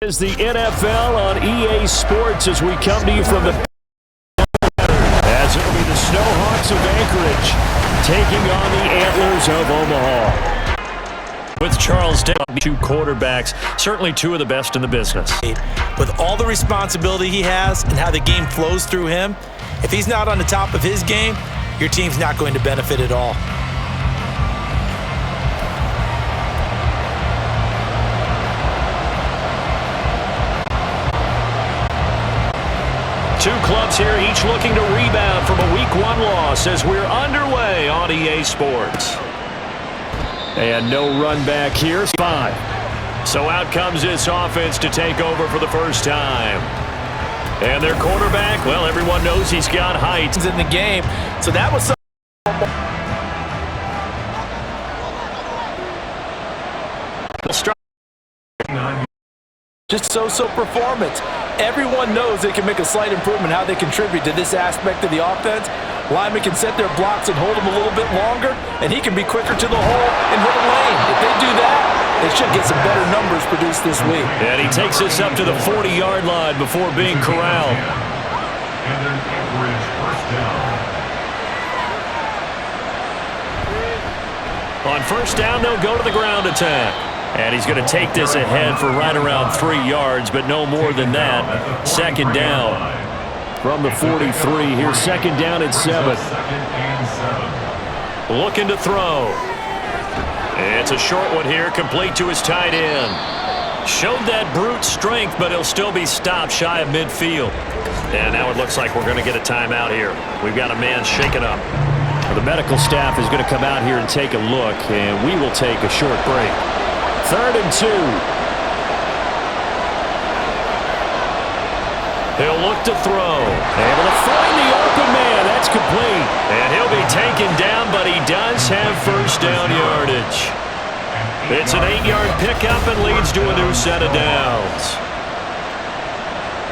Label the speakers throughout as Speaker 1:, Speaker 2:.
Speaker 1: Is the NFL on EA Sports as we come to you from the as it'll be the Snowhawks of Anchorage taking on the Antlers of Omaha. With Charles Day, two quarterbacks, certainly two of the best in the business.
Speaker 2: With all the responsibility he has and how the game flows through him, if he's not on the top of his game, your team's not going to benefit at all.
Speaker 1: Two clubs here, each looking to rebound from a Week 1 loss as we're underway on EA Sports. And no run back here. 5. So out comes this offense to take over for the first time. And their quarterback, well, everyone knows he's got height
Speaker 2: In the game, so that was just so performance. Everyone knows they can make a slight improvement how they contribute to this aspect of the offense. Linemen can set their blocks and hold them a little bit longer, and he can be quicker to the hole and hit a lane. If they do that, they should get some better numbers produced this week.
Speaker 1: And he takes this up to the 40-yard line before being corralled.
Speaker 3: And an Anchorage first down.
Speaker 1: On first down, they'll go to the ground attack. And he's going to take this ahead for right around 3 yards, but no more than that. Second down from the 43. Here's second down at 7. Looking to throw. It's a short one here, complete to his tight end. Showed that brute strength, but he'll still be stopped shy of midfield. And now it looks like we're going to get a timeout here. We've got a man shaken up. Well, the medical staff is going to come out here and take a look, and we will take a short break. 3rd and 2. He'll look to throw. Able to find the open man. That's complete. And he'll be taken down, but he does have first down yardage. It's an 8-yard pickup and leads to a new set of downs.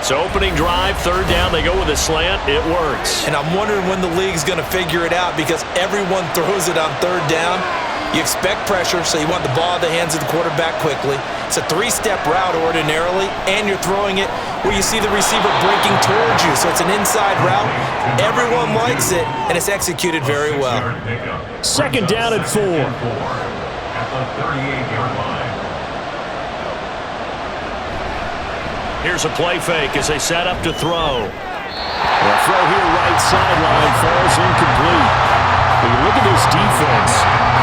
Speaker 1: It's opening drive, 3rd down. They go with a slant. It works.
Speaker 2: And I'm wondering when the league's going to figure it out because everyone throws it on 3rd down. You expect pressure, so you want the ball in the hands of the quarterback quickly. It's a 3-step route ordinarily, and you're throwing it where you see the receiver breaking towards you. So it's an inside route. Everyone likes it, and it's executed very well.
Speaker 1: Second down at 4.
Speaker 3: At the 38-yard line.
Speaker 1: Here's a play fake as they set up to throw. The throw here right sideline falls incomplete. When you look at this defense,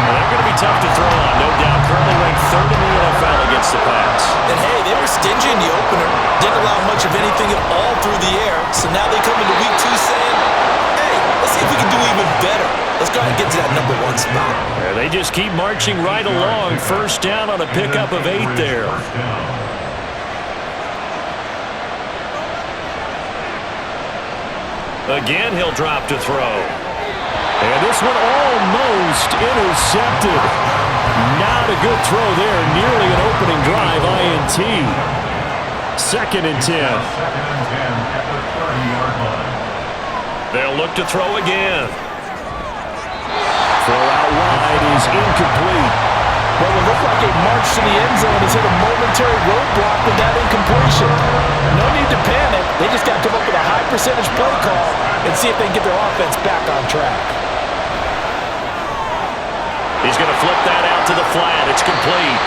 Speaker 1: they're going to be tough to throw on, no doubt. Currently ranked 3rd in the NFL against the pass.
Speaker 2: And hey, they were stingy in the opener. Didn't allow much of anything at all through the air. So now they come into week 2 saying, hey, let's see if we can do even better. Let's go ahead and get to that number 1 spot.
Speaker 1: Yeah, they just keep marching right along. First down on a pickup of 8 there. Again, he'll drop to throw. And this one almost intercepted. Not a good throw there. Nearly an opening drive, INT. 2nd and 10.
Speaker 3: Second and 10 at the 30-yard line.
Speaker 1: They'll look to throw again. Throw out wide is incomplete.
Speaker 2: Well, it looked like a march to the end zone has hit a momentary roadblock with that incompletion. No need to panic. They just got to come up with a high percentage play call and see if they can get their offense back on track.
Speaker 1: He's going to flip that out to the flat. It's complete.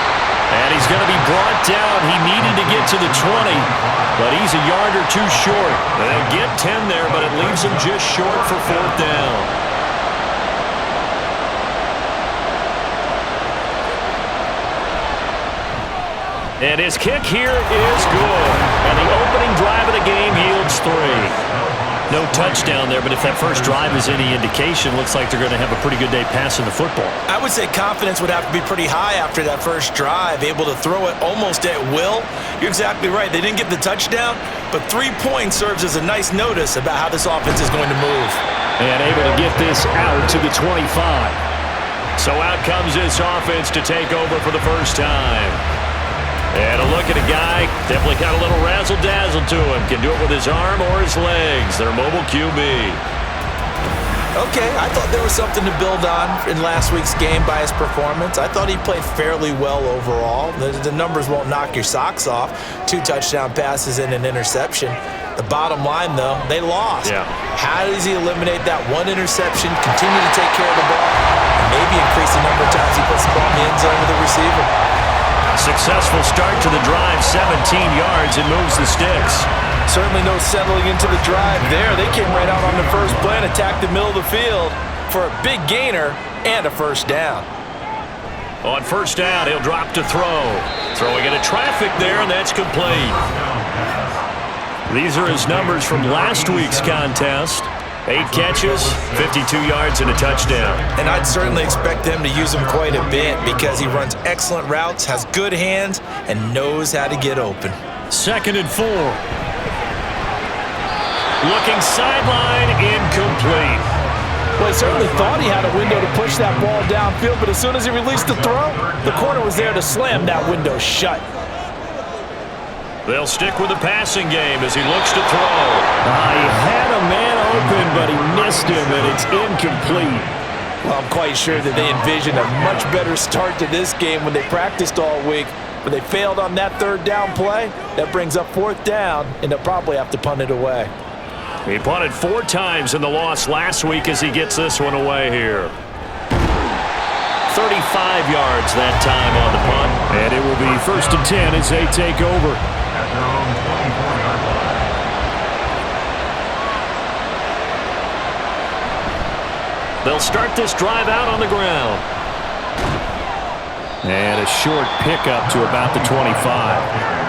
Speaker 1: And he's going to be brought down. He needed to get to the 20, but he's a yard or 2 short. They'll get 10 there, but it leaves him just short for 4th down. And his kick here is good. And the opening drive of the game yields 3. No touchdown there, but if that first drive is any indication, looks like they're going to have a pretty good day passing the football.
Speaker 2: I would say confidence would have to be pretty high after that first drive, able to throw it almost at will. You're exactly right. They didn't get the touchdown, but 3 points serves as a nice notice about how this offense is going to move.
Speaker 1: And able to get this out to the 25. So out comes this offense to take over for the first time. And a look at a guy, definitely got a little razzle-dazzle to him. Can do it with his arm or his legs. Their mobile QB.
Speaker 2: Okay, I thought there was something to build on in last week's game by his performance. I thought he played fairly well overall. The numbers won't knock your socks off. 2 touchdown passes and an interception. The bottom line, though, they lost.
Speaker 1: Yeah.
Speaker 2: How does he eliminate that one interception, continue to take care of the ball, and maybe increase the number of times he puts the ball in the end zone with the receiver?
Speaker 1: Successful start to the drive, 17 yards, and moves the sticks.
Speaker 2: Certainly no settling into the drive there. They came right out on the first play and attacked the middle of the field for a big gainer and a first down.
Speaker 1: On first down, he'll drop to throw. Throwing into traffic there, and that's complete. These are his numbers from last week's contest. 8 catches, 52 yards, and a touchdown.
Speaker 2: And I'd certainly expect them to use him quite a bit because he runs excellent routes, has good hands, and knows how to get open.
Speaker 1: 2nd and 4. Looking sideline, incomplete.
Speaker 4: Well, he certainly thought he had a window to push that ball downfield, but as soon as he released the throw, the corner was there to slam that window shut.
Speaker 1: They'll stick with the passing game as he looks to throw. He had a man open, but he missed him, and it's incomplete.
Speaker 4: Well, I'm quite sure that they envisioned a much better start to this game when they practiced all week, but they failed on that 3rd down play. That brings up 4th down, and they'll probably have to punt it away.
Speaker 1: He punted 4 times in the loss last week as he gets this one away here. 35 yards that time on the punt. And it will be 1st and 10 as they take over.
Speaker 3: At their own 24-yard line.
Speaker 1: They'll start this drive out on the ground. And a short pickup to about the 25.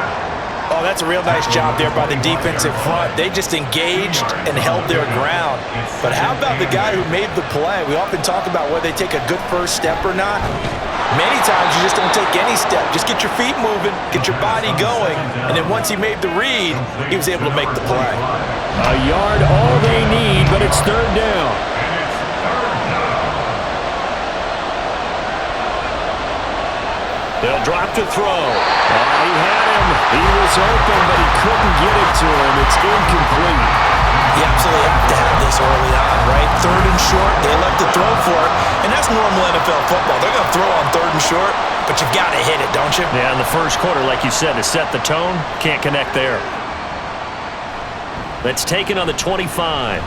Speaker 4: Oh, that's a real nice job there by the defensive front. They just engaged and held their ground. But how about the guy who made the play? We often talk about whether they take a good first step or not. Many times you just don't take any step. Just get your feet moving, get your body going, and then once he made the read, he was able to make the play.
Speaker 1: A yard all they need, but it's 3rd down. They'll drop to throw. He had him. He was open, but he couldn't get it to him. It's incomplete.
Speaker 2: You absolutely have to have this early on, right? 3rd and short, they elect to throw for it, and that's normal NFL football. They're going to throw on 3rd and short, but you got to hit it, don't you?
Speaker 1: Yeah, in the first quarter, like you said, to set the tone, can't connect there. That's taken on the 25.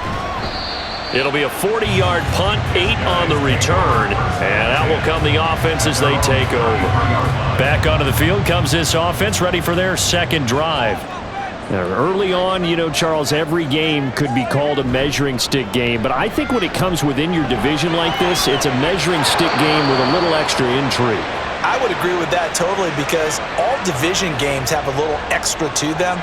Speaker 1: It'll be a 40-yard punt, 8 on the return, and out will come the offense as they take over. Back onto the field comes this offense, ready for their 2nd drive. Now, early on, you know, Charles, every game could be called a measuring stick game, but I think when it comes within your division like this, it's a measuring stick game with a little extra intrigue.
Speaker 2: I would agree with that totally because all division games have a little extra to them.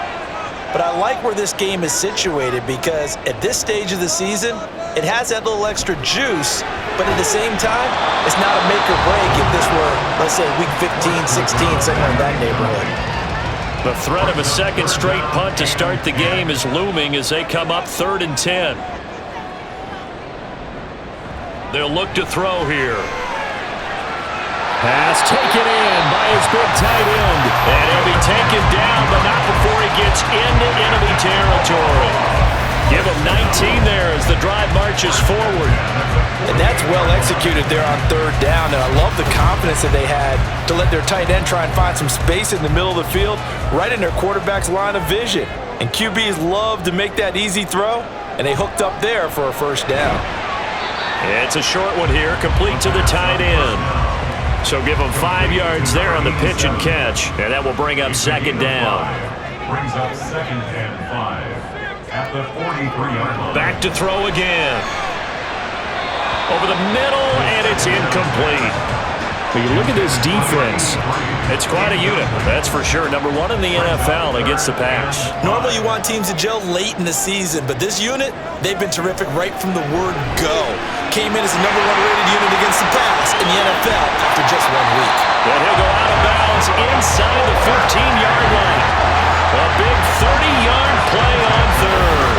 Speaker 2: But I like where this game is situated because at this stage of the season, it has that little extra juice, but at the same time, it's not a make or break if this were, let's say, week 15, 16, somewhere in that neighborhood.
Speaker 1: The threat of a 2nd straight punt to start the game is looming as they come up 3rd and 10. They'll look to throw here. Pass taken in by his big tight end. And he'll be taken down, but not before he gets into enemy territory. Give him 19 there as the drive marches forward.
Speaker 2: And that's well executed there on 3rd down, and I love the confidence that they had to let their tight end try and find some space in the middle of the field, right in their quarterback's line of vision. And QBs love to make that easy throw, and they hooked up there for a first down.
Speaker 1: It's a short one here, complete to the tight end. So give him 5 yards there on the pitch and catch, and that will bring up 2nd down.
Speaker 3: Brings up 2nd and 5 at the 43-yard line.
Speaker 1: Back to throw again. Over the middle, and it's incomplete. But you look at this defense, it's quite a unit, that's for sure. Number 1 in the NFL against the pass.
Speaker 2: Normally you want teams to gel late in the season, but this unit, they've been terrific right from the word go. Came in as the number 1 rated unit against the pass in the NFL after just 1 week.
Speaker 1: And he'll go out of bounds inside the 15-yard line. A big 30-yard play on 3rd.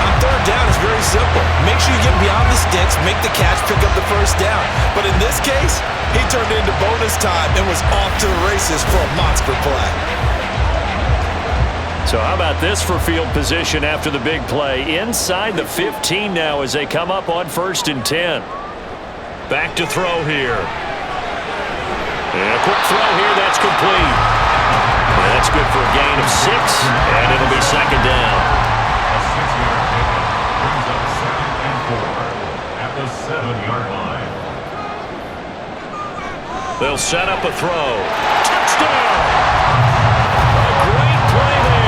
Speaker 2: On 3rd down, it's very simple. Make sure you get beyond the sticks, make the catch, pick up the first down. But in this case, he turned it into bonus time and was off to the races for a monster play.
Speaker 1: So how about this for field position after the big play? Inside the 15 now as they come up on 1st and 10. Back to throw here. And a quick throw here, that's complete. And that's good for a gain of 6, and it'll be 2nd down.
Speaker 3: A 6-yard pickup brings up 2nd and 4 at the 7-yard line.
Speaker 1: They'll set up a throw. Touchdown! A great play there.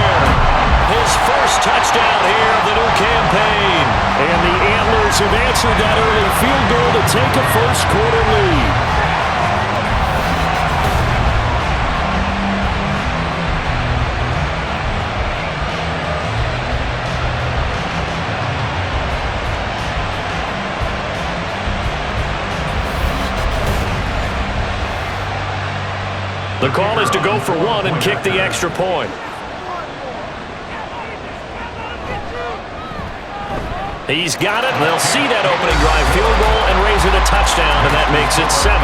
Speaker 1: His first touchdown here of the new campaign. And the Antlers have answered that early field goal to take a first-quarter lead. The call is to go for 1 and kick the extra point. He's got it. They'll see that opening drive field goal and raise it a touchdown, and that makes it 7-3.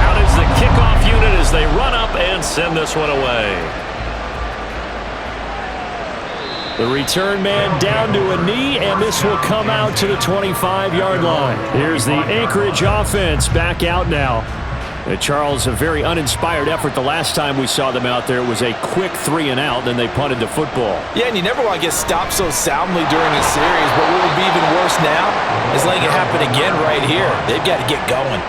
Speaker 1: Out is the kickoff unit as they run up and send this one away. The return man down to a knee, and this will come out to the 25-yard line. Here's the Anchorage offense back out now. Charles, a very uninspired effort the last time we saw them out there. It was a quick 3-and-out, then they punted the football.
Speaker 4: Yeah, and you never want to get stopped so soundly during a series, but what would be even worse now is letting it happen again right here. They've got to get going.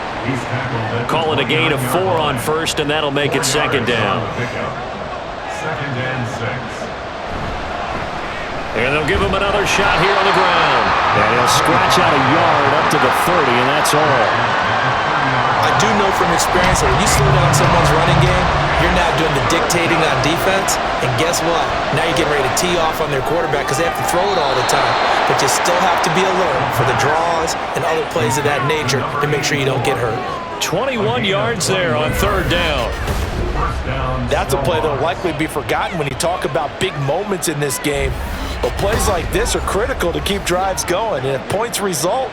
Speaker 1: Call it a gain of 4 on 1st, and that'll make it 2nd down.
Speaker 3: 2nd and 6.
Speaker 1: And they'll give him another shot here on the ground. And he'll scratch out a yard up to the 30, and that's all.
Speaker 2: I do know from experience that when you slow down someone's running game, you're now doing the dictating on defense, and guess what? Now you're getting ready to tee off on their quarterback because they have to throw it all the time. But you still have to be alert for the draws and other plays of that nature to make sure you don't get hurt.
Speaker 1: 21 yards there on 3rd down.
Speaker 4: That's a play that will likely be forgotten when you talk about big moments in this game. But plays like this are critical to keep drives going, and if points result,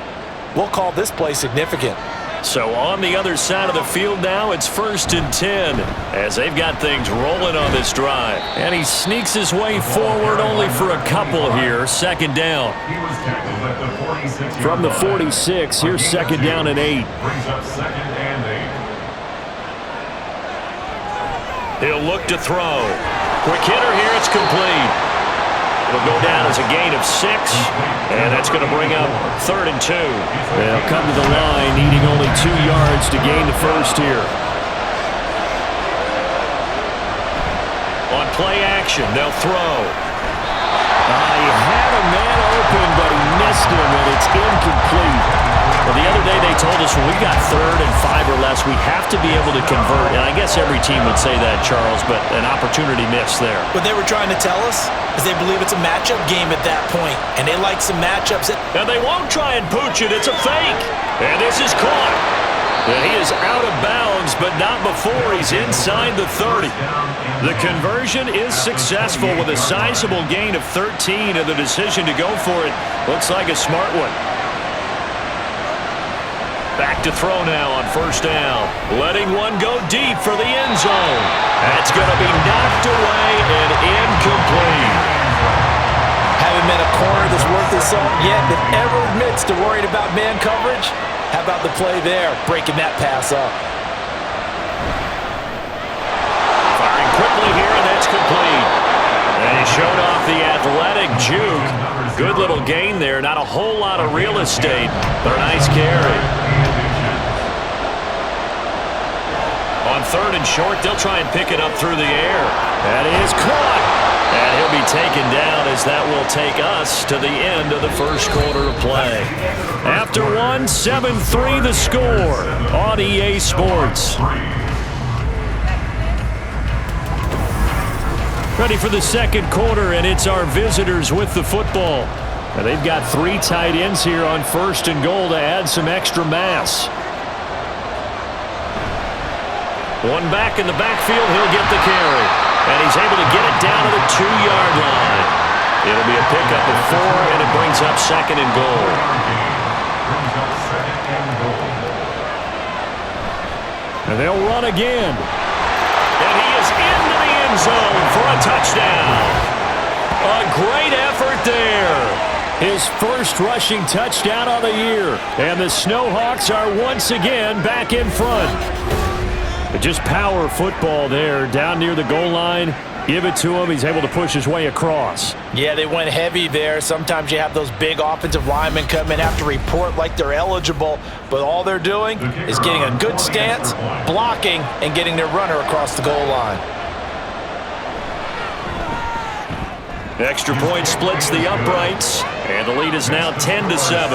Speaker 4: we'll call this play significant.
Speaker 1: So on the other side of the field now, it's 1st and 10 as they've got things rolling on this drive. And he sneaks his way forward only for a couple here. 2nd down.
Speaker 3: He was tackled at the 46.
Speaker 1: From the 46, here's 2nd down and 8.
Speaker 3: Brings up 2nd and 8.
Speaker 1: He'll look to throw. Quick hitter here, it's complete. It'll go down as a gain of 6, and that's going to bring up 3rd and 2. They'll come to the line, needing only 2 yards to gain the first here. On play action, they'll throw. He had a man open, but he missed him, and it's incomplete. Well, the other day they told us when we got 3rd and 5 or less, we have to be able to convert. And I guess every team would say that, Charles, but an opportunity missed there.
Speaker 2: What they were trying to tell us is they believe it's a matchup game at that point, and they like some matchups.
Speaker 1: And they won't try and pooch it. It's a fake. And this is caught. And he is out of bounds, but not before he's inside the 30. The conversion is successful with a sizable gain of 13, and the decision to go for it looks like a smart one. Back to throw now on 1st down. Letting one go deep for the end zone. That's going to be knocked away and incomplete.
Speaker 4: Haven't been a corner that's worth his salt yet that ever admits to worried about man coverage. How about the play there, breaking that pass up?
Speaker 1: Firing quickly here, and that's complete. And he showed off the athletic juke. Good little gain there. Not a whole lot of real estate, but a nice carry. On 3rd and short, they'll try and pick it up through the air. That is caught. And he'll be taken down as that will take us to the end of the first quarter of play. After 1, 7-3 the score on EA Sports. Ready for the second quarter, and it's our visitors with the football. Now they've got 3 tight ends here on 1st and goal to add some extra mass. One back in the backfield, he'll get the carry. And he's able to get it down to the 2-yard line. It'll be a pickup of 4, and it brings up 2nd and goal. And they'll run again. And he is into the end zone for a touchdown. first rushing touchdown of the year. And the Snowhawks are once again back in front. Just power football there down near the goal line. Give it to him. He's able to push his way across.
Speaker 4: Yeah, they went heavy there. Sometimes you have those big offensive linemen come in, have to report like they're eligible, but all they're doing is getting a good stance, blocking, and getting their runner across the goal line.
Speaker 1: Extra point splits the uprights, and the lead is now 10-7.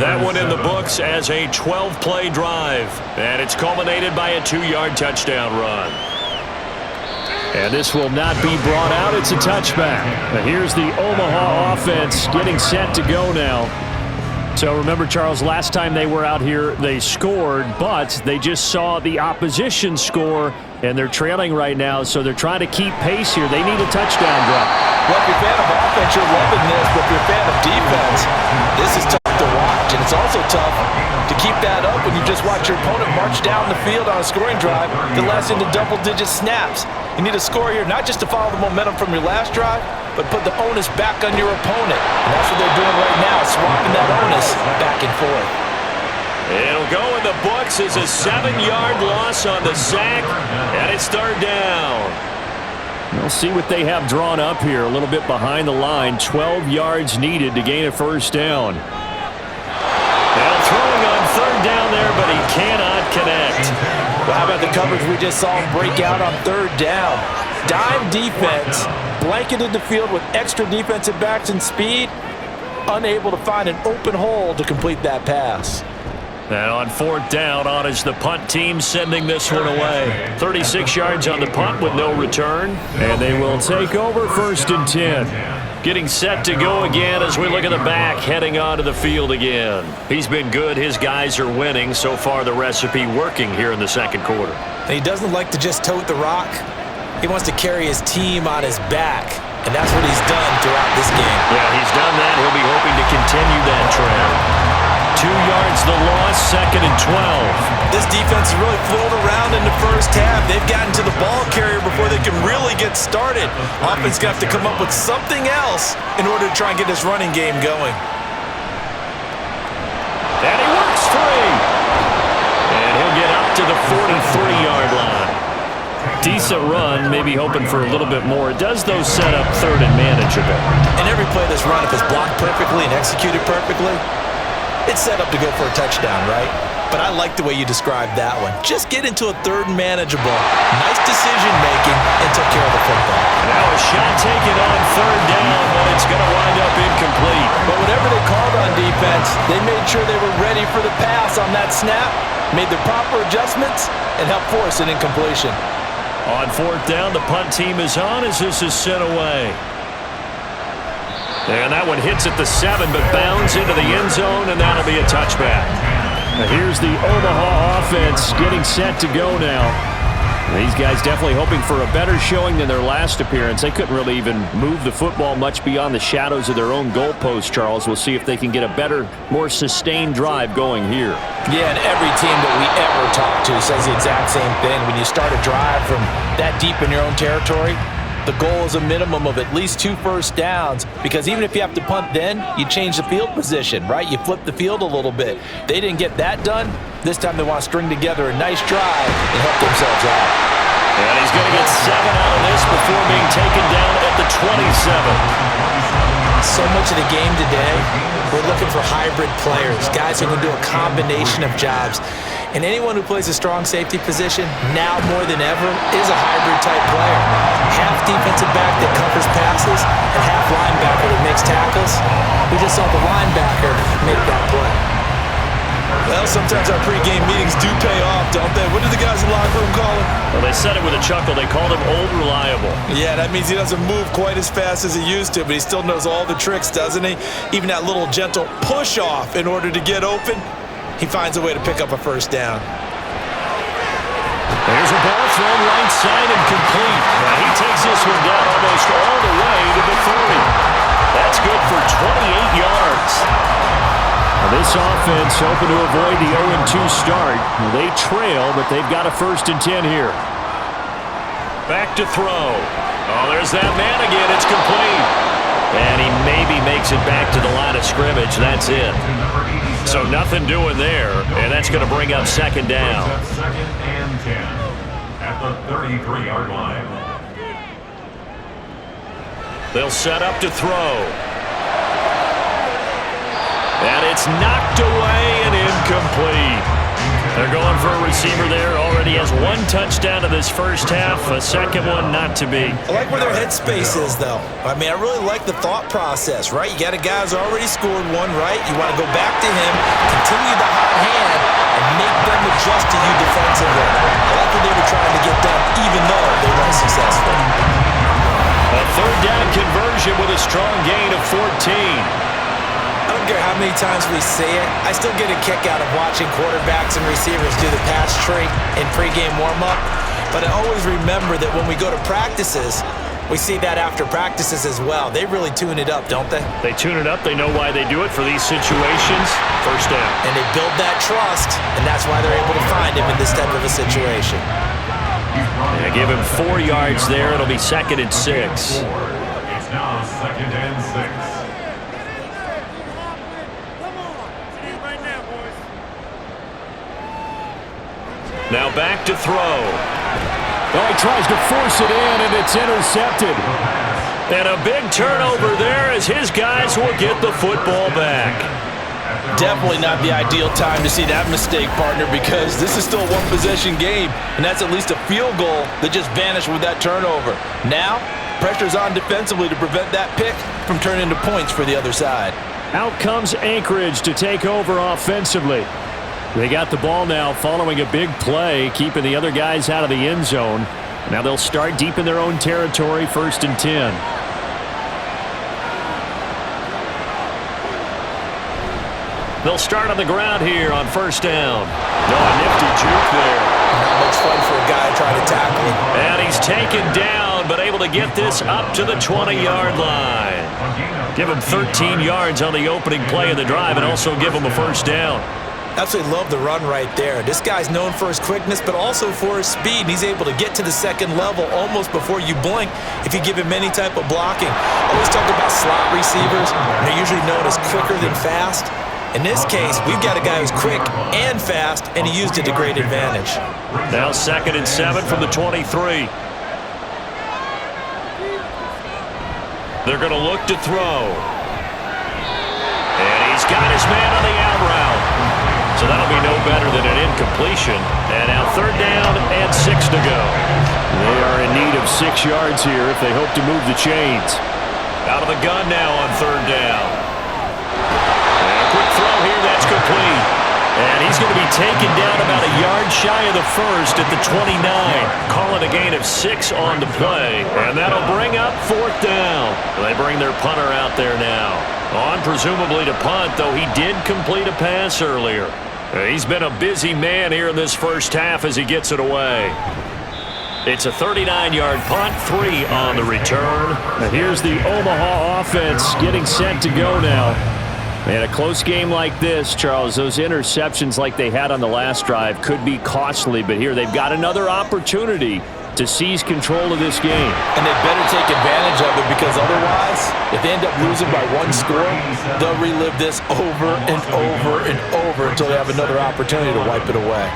Speaker 1: That one in the books as a 12-play drive, and it's culminated by a 2-yard touchdown run. And this will not be brought out. It's a touchback. Now here's the Omaha offense getting set to go now. So remember, Charles, last time they were out here, they scored, but they just saw the opposition score, and they're trailing right now, so they're trying to keep pace here. They need a touchdown drop.
Speaker 4: Well, if you're a fan of offense, you're loving this, but if you're a fan of defense, this is tough to watch, and it's also tough to keep that up when you just watch your opponent march down the field on a scoring drive that lasts into double-digit snaps. You need a score here, not just to follow the momentum from your last drive, but put the onus back on your opponent. And that's what they're doing right now, swapping that onus back and forth.
Speaker 1: It'll go in the books as a 7-yard loss on the sack, and it's third down. We'll see what they have drawn up here, a little bit behind the line. 12 yards needed to gain a first down. Now throwing on third down there, but he cannot connect.
Speaker 4: Well, how about the coverage we just saw him break out on third down? Dime defense, blanketed the field with extra defensive backs and speed, unable to find an open hole to complete that pass.
Speaker 1: And on fourth down, on is the punt team sending this one away. 36 yards on the punt with no return, and they will take over first and 10. Getting set to go again as we look at the back, heading onto the field again. He's been good. His guys are winning. So far, the recipe working here in the second quarter.
Speaker 4: And he doesn't like to just tote the rock. He wants to carry his team on his back, and that's what he's done throughout this game.
Speaker 1: Yeah, he's done that. He'll be hoping to continue that trend. 2 yards the loss, second and 12.
Speaker 4: This defense has really flown around in the first half. They've gotten to the ball carrier before they can really get started. Offense going to have to come up with something else in order to try and get this running game going.
Speaker 1: And he works free. And he'll get up to the 43-yard line. Decent run, maybe hoping for a little bit more. It does, though, set up third and manageable.
Speaker 4: And every play that's run, if it's blocked perfectly and executed perfectly, it's set up to go for a touchdown, right? But I like the way you described that one. Just get into a third and manageable. Nice decision-making and took care of the football.
Speaker 1: Now a shot taken on third down, but it's going to wind up incomplete.
Speaker 4: But whatever they called on defense, they made sure they were ready for the pass on that snap, made the proper adjustments, and helped force an incompletion.
Speaker 1: On fourth down, the punt team is on as this is sent away. And that one hits at the 7, but bounds into the end zone, and that'll be a touchback. Now here's the Omaha offense getting set to go now. These guys definitely hoping for a better showing than their last appearance. They couldn't really even move the football much beyond the shadows of their own goalpost, Charles. We'll see if they can get a better, more sustained drive going here.
Speaker 4: Yeah, and every team that we ever talk to says the exact same thing. When you start a drive from that deep in your own territory, the goal is a minimum of at least 2 first downs, because even if you have to punt then, you change the field position, right? You flip the field a little bit. They didn't get that done. This time they want to string together a nice drive and help themselves out.
Speaker 1: And he's going to get 7 out of this before being taken down at the 27.
Speaker 4: So much of the game today, we're looking for hybrid players, guys who can do a combination of jobs. And anyone who plays a strong safety position, now more than ever, is a hybrid-type player. Half defensive back that covers passes and half linebacker that makes tackles. We just saw the linebacker make that play. Well, sometimes our pregame meetings do pay off, don't they? What did the guys in the locker room call him?
Speaker 1: Well, they said it with a chuckle. They called him Old Reliable.
Speaker 4: Yeah, that means he doesn't move quite as fast as he used to, but he still knows all the tricks, doesn't he? Even that little gentle push-off in order to get open, he finds a way to pick up a first down.
Speaker 1: There's a ball thrown right side and complete. Now he takes this one down almost all the way to the 30. That's good for 28 yards. Now this offense hoping to avoid the 0-2 start. They trail, but they've got a first and 10 here. Back to throw. Oh, there's that man again. It's complete. And he maybe makes it back to the line of scrimmage. That's it. So nothing doing there, and that's going to bring up second down.
Speaker 3: Second and 10 at the 33-yard line.
Speaker 1: They'll set up to throw. And it's knocked away and incomplete. They're going for a receiver there. Already has one touchdown in this first half. A second one not to be.
Speaker 2: I like where their headspace is, though. I mean, I really like the thought process, right? You got a guy who's already scored one, right? You want to go back to him, continue the hot hand, and make them adjust to you defensively. I like what they were trying to get done, even though they weren't successful.
Speaker 1: A third down conversion with a strong gain of 14.
Speaker 2: I don't care how many times we say it, I still get a kick out of watching quarterbacks and receivers do the pass tree in pregame warm-up. But I always remember that when we go to practices, we see that after practices as well. They really tune it up, don't they?
Speaker 1: They tune it up. They know why they do it for these situations. First down.
Speaker 2: And they build that trust, and that's why they're able to find him in this type of a situation.
Speaker 1: Yeah, give him 4 yards there. It'll be second and 6.
Speaker 3: It's now second and 6.
Speaker 1: Now back to throw.
Speaker 5: Oh, he tries to force it in, and it's intercepted.
Speaker 1: And a big turnover there as his guys will get the football back.
Speaker 6: Definitely not the ideal time to see that mistake, partner, because this is still a one-possession game, and that's at least a field goal that just vanished with that turnover. Now, pressure's on defensively to prevent that pick from turning into points for the other side.
Speaker 5: Out comes Anchorage to take over offensively. They got the ball now following a big play, keeping the other guys out of the end zone. Now they'll start deep in their own territory, 1st and 10.
Speaker 1: They'll start on the ground here on 1st down. No, a nifty juke there.
Speaker 2: Not much fun for a guy trying to tackle him.
Speaker 1: And he's taken down, but able to get this up to the 20-yard line. Give him 13 yards on the opening play of the drive and also give him a 1st down.
Speaker 2: Absolutely love the run right there. This guy's known for his quickness, but also for his speed. He's able to get to the second level almost before you blink if you give him any type of blocking. Always talk about slot receivers. They're usually known as quicker than fast. In this case, we've got a guy who's quick and fast, and he used it to great advantage.
Speaker 1: Now 2nd and 7 from the 23. They're going to look to throw. And he's got his man on the out route. So that'll be no better than an incompletion. And now 3rd down and 6 to go.
Speaker 5: They are in need of 6 yards here if they hope to move the chains.
Speaker 1: Out of the gun now on 3rd down. And a quick throw here, that's complete. And he's going to be taken down about a yard shy of the 1st at the 29. Call it a gain of 6 on the play. And that'll bring up 4th down. They bring their punter out there now. On presumably to punt, though he did complete a pass earlier. He's been a busy man here in this first half as he gets it away. It's a 39-yard punt, 3 on the return.
Speaker 5: And here's the Omaha offense getting set to go now. Man, a close game like this, Charles, those interceptions like they had on the last drive could be costly, but here they've got another opportunity to seize control of this game.
Speaker 6: And they better take advantage of it, because otherwise, if they end up losing by 1 score, they'll relive this over and over and over until they have another opportunity to wipe it away.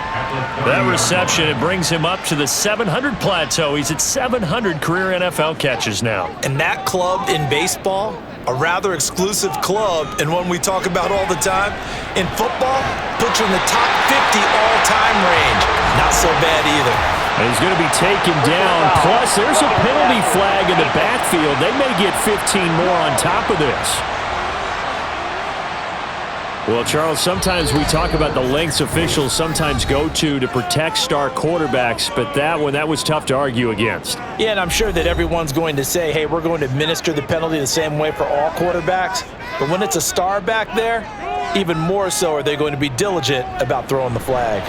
Speaker 1: That reception, it brings him up to the 700 plateau. He's at 700 career NFL catches now.
Speaker 2: And that club in baseball, a rather exclusive club, and one we talk about all the time, in football, puts you in the top 50 all-time range. Not so bad either.
Speaker 5: And he's going to be taken down. Plus, there's a penalty flag in the backfield. They may get 15 more on top of this. Well, Charles, sometimes we talk about the lengths officials sometimes go to protect star quarterbacks, but that one, that was tough to argue against.
Speaker 2: Yeah, and I'm sure that everyone's going to say, hey, we're going to administer the penalty the same way for all quarterbacks. But when it's a star back there, even more so are they going to be diligent about throwing the flag.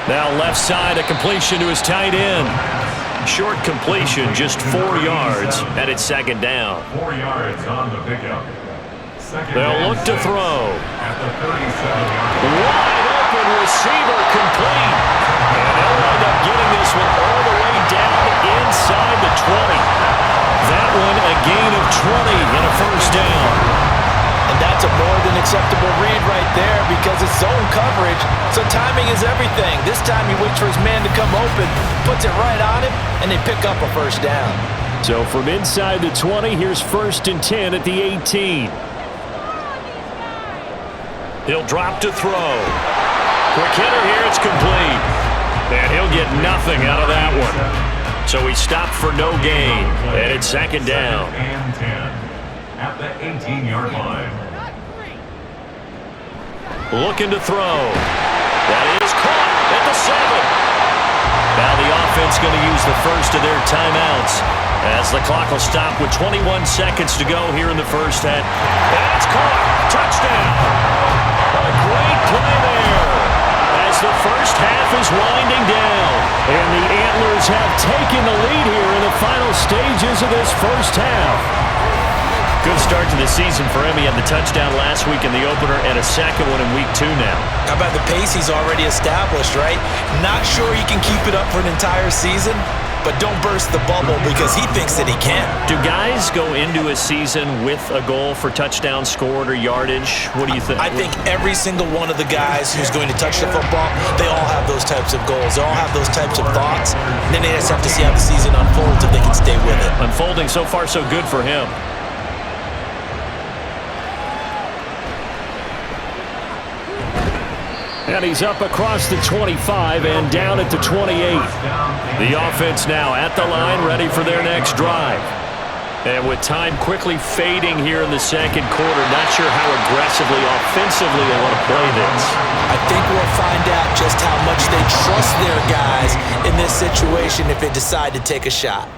Speaker 1: Now left side, a completion to his tight end. Short completion, just 4 yards, and it's 2nd down.
Speaker 3: 4 yards on the pickup.
Speaker 1: They'll look to throw.
Speaker 3: At the 37-yard line.
Speaker 1: Wide open receiver complete. And they'll wind up getting this one all the way down inside the 20. That one a gain of 20 and a the first down.
Speaker 2: And that's a more than acceptable read right there because it's zone coverage, so timing is everything. This time he waits for his man to come open, puts it right on him, and they pick up a first down.
Speaker 5: So from inside the 20, here's 1st and 10 at the 18.
Speaker 1: He'll drop to throw. Quick hitter here, it's complete. And he'll get nothing out of that one. So he stopped for no gain, and it's 2nd down.
Speaker 3: And 10 at the 18-yard line.
Speaker 1: Looking to throw. That is caught at the 7. Now the offense going to use the first of their timeouts as the clock will stop with 21 seconds to go here in the first half. That's caught. Touchdown. A great play there as the first half is winding down.
Speaker 5: And the Antlers have taken the lead here in the final stages of this first half.
Speaker 1: Good start to the season for him. He had the touchdown last week in the opener and a second one in week 2 now.
Speaker 2: How about the pace he's already established, right? Not sure he can keep it up for an entire season, but don't burst the bubble because he thinks that he can.
Speaker 1: Do guys go into a season with a goal for touchdown scored or yardage? What do you think?
Speaker 2: I think every single one of the guys who's going to touch the football, they all have those types of goals. They all have those types of thoughts. And then they just have to see how the season unfolds if they can stay with it.
Speaker 1: Unfolding so far so good for him.
Speaker 5: And he's up across the 25 and down at the 28.
Speaker 1: The offense now at the line, ready for their next drive. And with time quickly fading here in the second quarter, not sure how aggressively, offensively they want to play this.
Speaker 2: I think we'll find out just how much they trust their guys in this situation if they decide to take a shot.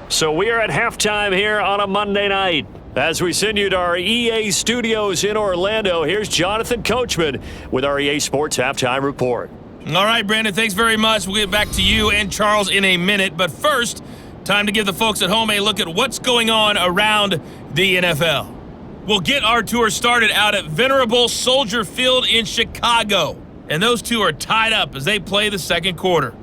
Speaker 1: So we are at halftime here on a Monday night. As we send you to our EA studios in Orlando, here's Jonathan Coachman with our EA Sports Halftime Report.
Speaker 7: All right, Brandon, thanks very much. We'll get back to you and Charles in a minute. But first, time to give the folks at home a look at what's going on around the NFL. We'll get our tour started out at Venerable Soldier Field in Chicago. And those two are tied up as they play the second quarter.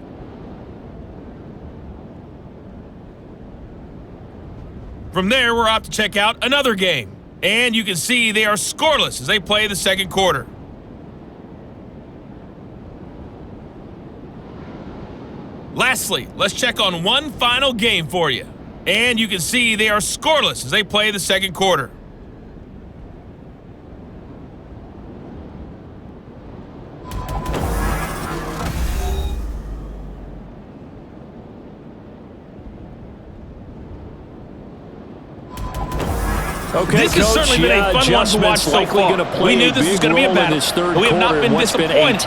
Speaker 7: From there, we're off to check out another game. And you can see they are scoreless as they play the second quarter. Lastly, let's check on one final game for you. And you can see they are scoreless as they play the second quarter.
Speaker 5: Okay,
Speaker 7: this has
Speaker 5: Coach,
Speaker 7: certainly been a fun one to watch so far. We knew this was going to be a battle, but we have not been disappointed.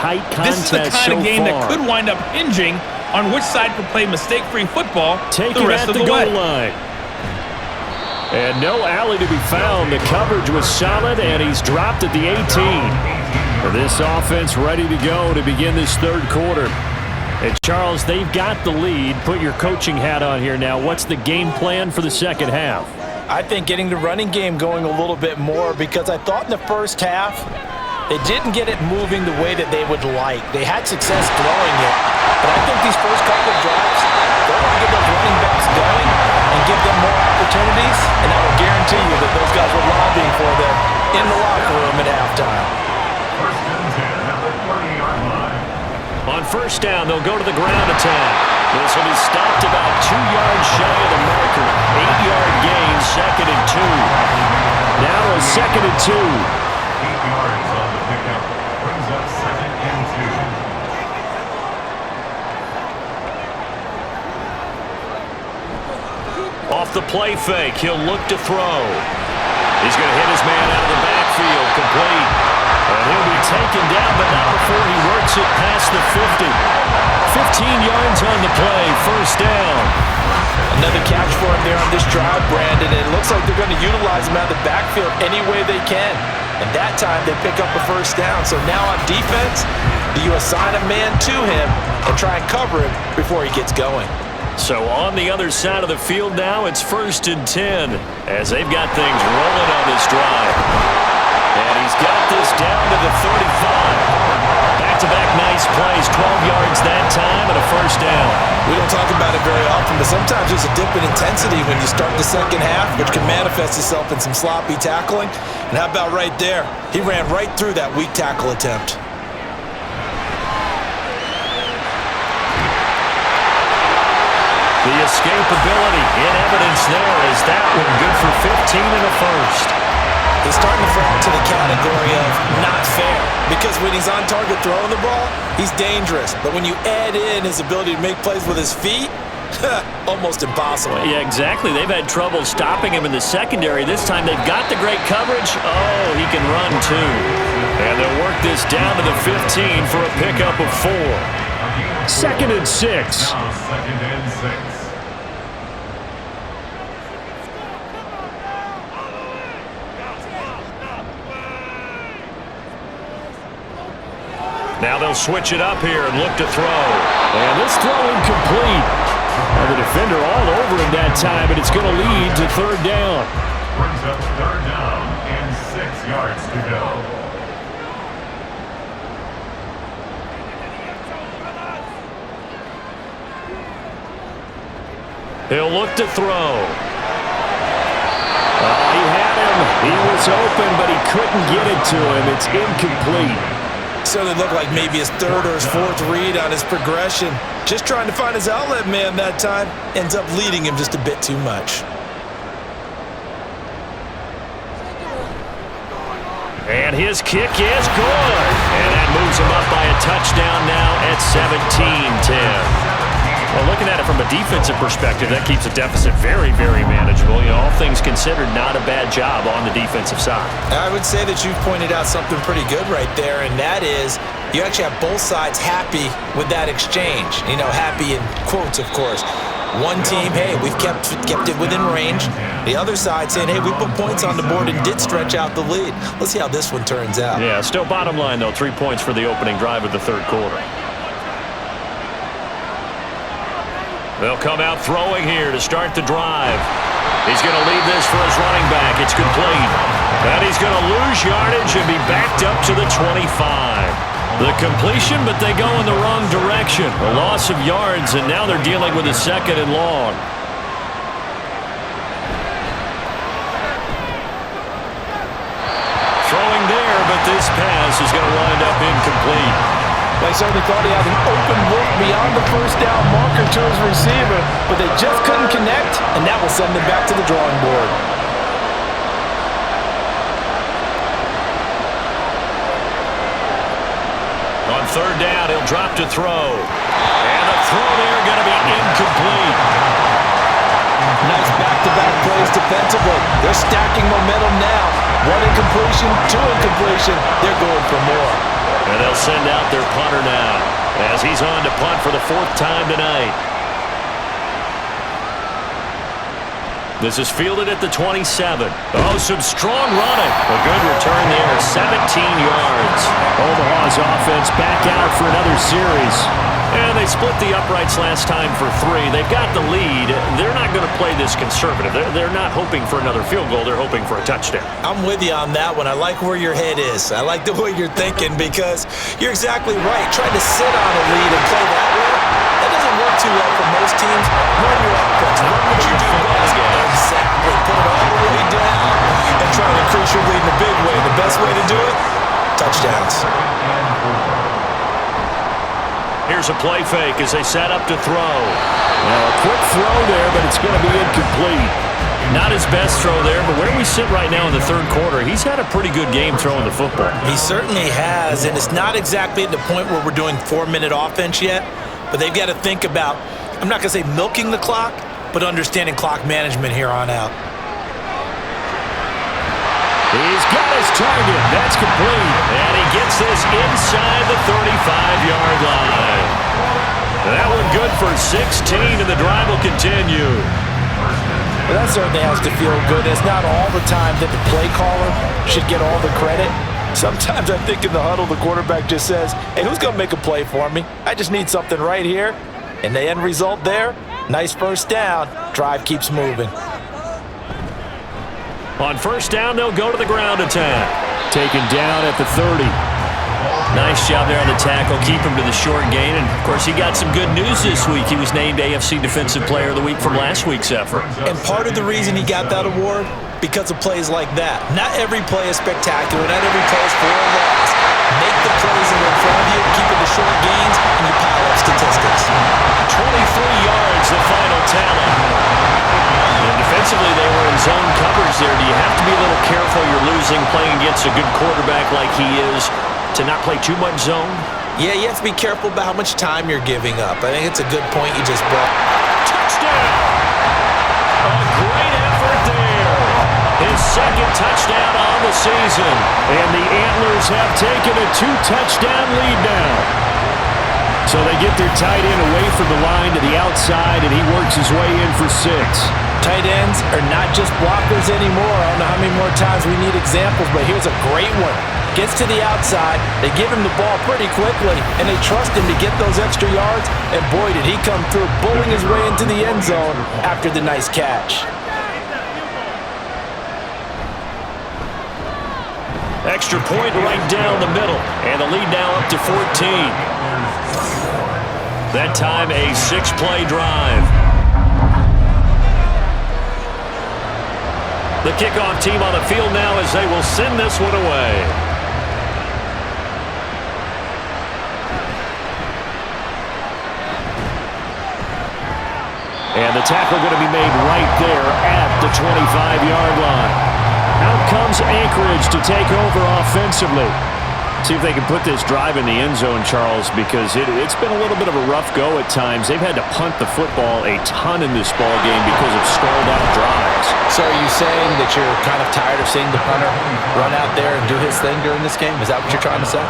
Speaker 7: This is the kind of game that could wind up hinging on which side could play mistake-free football the rest of the way.
Speaker 5: Line. And no alley to be found. The coverage was solid, and he's dropped at the 18. This offense ready to go to begin this third quarter. And Charles, they've got the lead. Put your coaching hat on here now. What's the game plan for the second half?
Speaker 2: I think getting the running game going a little bit more because I thought in the first half they didn't get it moving the way that they would like. They had success throwing it, but I think these first couple of drives, they want to get those running backs going and give them more opportunities, and I will guarantee you that those guys were lobbying for them in the locker room at halftime.
Speaker 3: First and 10 at the 40-yard line.
Speaker 1: On first down, they'll go to the ground attack. This will be stopped about 2 yards shy of the marker. 8-yard gain, 2nd and 2. Now a 2nd and 2.
Speaker 3: 8 yards on the pickup. Brings up 2nd and 2.
Speaker 1: Off the play fake, he'll look to throw. He's going to hit his man out of the backfield, complete. And he'll be taken down, but not before he works it past the 50. 15 yards on the play, first down.
Speaker 2: Another catch for him there on this drive, Brandon. It looks like they're going to utilize him out of the backfield any way they can. And that time they pick up a first down. So now on defense, do you assign a man to him and try and cover him before he gets going?
Speaker 1: So on the other side of the field now, it's 1st and 10 as they've got things rolling on this drive. And he's got this down to the 35. Back back-to-back nice plays. 12 yards that time and a first down.
Speaker 2: We don't talk about it very often, but sometimes there's a dip in intensity when you start the second half, which can manifest itself in some sloppy tackling. And how about right there? He ran right through that weak tackle attempt.
Speaker 1: The escapability in evidence there is that one good for 15 and a first.
Speaker 2: He's starting to fall into the category of not fair, because when he's on target throwing the ball, he's dangerous. But when you add in his ability to make plays with his feet, almost impossible.
Speaker 5: Yeah, exactly. They've had trouble stopping him in the secondary. This time they've got the great coverage. Oh, he can run too.
Speaker 1: And they'll work this down to the 15 for a pickup of 4.
Speaker 5: 2nd and 6.
Speaker 3: Now 2nd and 6.
Speaker 1: Now they'll switch it up here and look to throw.
Speaker 5: And this throw incomplete. And the defender all over him that time, but it's going to lead to 3rd down.
Speaker 3: Brings up 3rd down and 6 yards to go.
Speaker 1: He'll look to throw.
Speaker 5: He had him. He was open, but he couldn't get it to him. It's incomplete.
Speaker 2: Certainly looked like maybe his 3rd or his 4th read on his progression. Just trying to find his outlet man that time. Ends up leading him just a bit too much.
Speaker 1: And his kick is good. And that moves him up by a touchdown now at 17-10. Well, looking at it from a defensive perspective, that keeps a deficit very, very manageable. You know, all things considered, not a bad job on the defensive side.
Speaker 2: I would say that you've pointed out something pretty good right there, and that is you actually have both sides happy with that exchange. You know, happy in quotes, of course. One team, hey, we've kept it within range. The other side saying, hey, we put points on the board and did stretch out the lead. Let's see how this one turns out.
Speaker 1: Yeah, still bottom line, though, 3 points for the opening drive of the 3rd quarter. They'll come out throwing here to start the drive. He's going to lead this for his running back. It's complete. And he's going to lose yardage and be backed up to the 25. The completion, but they go in the wrong direction. A loss of yards, and now they're dealing with a 2nd and long. Throwing there, but this pass is going to wind up incomplete.
Speaker 6: They certainly thought he had an open look beyond the 1st down marker to his receiver, but they just couldn't connect, and that will send them back to the drawing board.
Speaker 1: On 3rd down, he'll drop to throw. And the throw there going to be incomplete.
Speaker 6: Nice back-to-back plays defensively. They're stacking momentum now. 1 incompletion, 2 incompletion. They're going for more.
Speaker 1: And they'll send out their punter now as he's on to punt for the 4th time tonight. This is fielded at the 27. Oh, some strong running. A good return there, 17 yards.
Speaker 5: Omaha's offense back out for another series.
Speaker 1: And they split the uprights last time for 3. They've got the lead. They're not going to play this conservative. They're not hoping for another field goal. They're hoping for a touchdown.
Speaker 2: I'm with you on that one. I like where your head is. I like the way you're thinking because you're exactly right. Trying to sit on a lead and play that way, that doesn't work too well for most teams. Run your offense. Run what you do best. Exactly. Put it all the way down and try to increase your lead in a big way. The best way to do it, touchdowns.
Speaker 1: Here's a play fake as they set up to throw.
Speaker 5: Now a quick throw there, but it's going to be incomplete.
Speaker 1: Not his best throw there, but where we sit right now in the 3rd quarter, he's had a pretty good game throwing the football.
Speaker 2: He certainly has, and it's not exactly at the point where we're doing 4-minute offense yet, but they've got to think about, I'm not going to say milking the clock, but understanding clock management here on out.
Speaker 5: He's got his target. That's complete.
Speaker 1: And he gets this inside the 35-yard line. That one good for 16, and the drive will continue.
Speaker 4: Well, that certainly has to feel good. It's not all the time that the play caller should get all the credit. Sometimes I think in the huddle, the quarterback just says, hey, who's going to make a play for me? I just need something right here. And the end result there, nice 1st down. Drive keeps moving.
Speaker 1: On 1st down, they'll go to the ground attack.
Speaker 5: Taken down at the 30. Nice job there on the tackle. Keep him to the short gain. And, of course, he got some good news this week. He was named AFC Defensive Player of the Week from last week's effort.
Speaker 2: And part of the reason he got that award, because of plays like that. Not every play is spectacular. Not every play is for a loss. Make the plays that are in front of you, keep it to short gains, and you pile up statistics.
Speaker 5: 23 yards, the final tally. And defensively, they were in zone coverage there. Do you have to be a little careful you're losing playing against a good quarterback like he is to not play too much zone?
Speaker 2: Yeah, you have to be careful about how much time you're giving up. I think it's a good point you just brought.
Speaker 5: Touchdown! A great effort there. His second touchdown on the season. And the Antlers have taken a 2-touchdown lead now. So they get their tight end away from the line to the outside, and he works his way in for 6.
Speaker 2: Tight ends are not just blockers anymore. I don't know how many more times we need examples, but here's a great one. Gets to the outside, they give him the ball pretty quickly, and they trust him to get those extra yards, and boy, did he come through, bowling his way into the end zone after the nice catch.
Speaker 5: Extra point right down the middle, and the lead now up to 14. That time a 6-play drive. The kickoff team on the field now as they will send this one away. And the tackle going to be made right there at the 25-yard line. Out comes Anchorage to take over offensively. See if they can put this drive in the end zone, Charles, because it's been a little bit of a rough go at times. They've had to punt the football a ton in this ball game because of stalled-out drives.
Speaker 6: So are you saying that you're kind of tired of seeing the punter run out there and do his thing during this game? Is that what you're trying to say?